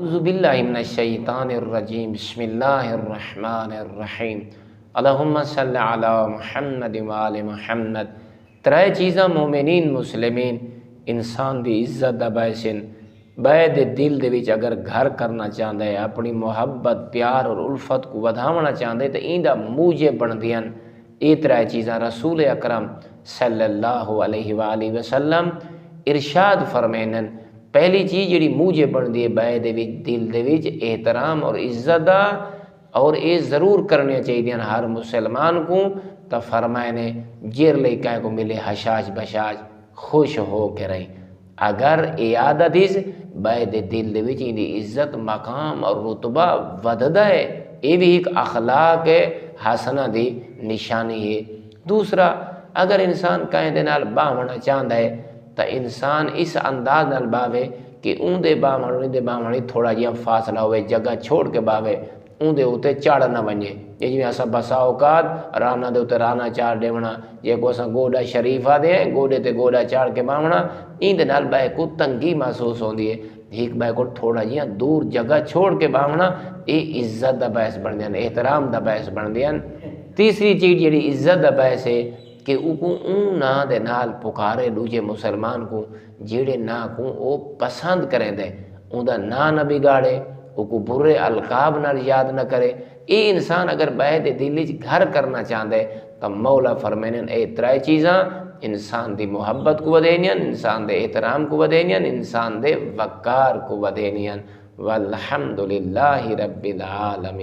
اعوذ باللہ من الشیطان الرجیم بسم اللہ الرحمن الرحیم اللہم صلی علی محمد وآل محمد۔ ترے چیزاں مومنین مسلمین انسان دی عزت دا باعثن بعد دل دے وچ اگر گھر کرنا چاہتا ہے، اپنی محبت پیار اور الفت کو ودھاونا چاہتا ہے تو این دا موجب بن دیاں اے ترے چیزاں۔ رسول اکرم صلی اللہ علیہ وآلہ وسلم ارشاد فرمینن پہلی چیز جڑی موجب بن دی ہے بعد دل دے وچ احترام اور عزت دا، اور اے ضرور کرنے چاہیے ہر مسلمان کو۔ تو فرمائے نے جیر لے کہے کو ملے حشاش بشاش خوش ہو کے رہیں۔ اگر اے عادت اس بعد دل دے وچ دی عزت مقام اور رتبہ وددا ہے، اے بھی ایک اخلاق حسنہ دی نشانی ہے۔ دوسرا، اگر انسان کہیں دے نال باونا چاہتا ہے تو انسان اس انداز نال باوے کہ اون دے باونے تھوڑا جہاں فاصلہ ہوئے، جگہ چھوڑ کے باوے، اون دے ہوتے چاڑ نہ بنجے۔ یہ جو ایسا بسا اوقات رانا دے ہوتے رانا چاڑ دے ونا، یہ کو اسا گوڑا شریفہ دے ہیں گوڑے تے گوڑا چاڑ کے باونا، این دے نال بے کو تنگی محسوس ہوں دی ہے۔ ایک بے کو تھوڑا جہاں دور جگہ چھوڑ کے باونا، اے عزت دا باعث بن دیاں، احترام دا باعث بن دیاں۔ تیسری چیز جڑی عزت دا باعث ہے کہ اون نا دے نال پکارے دوجے مسلمان کو جیڑے نا کو او پسند کریں دے، اون دا نا نہ بگاڑے، او کو برے القاب نال یاد نہ کرے۔ اے انسان اگر بعد دل وچ گھر کرنا چاہتا ہے تو مولا فرمائیں اے ترے چیزاں انسان دی محبت کو ودینیاں، انسان دے احترام کو ودینیاں، انسان دے وقار کو ودینیاں۔ والحمدللہ رب العالمین۔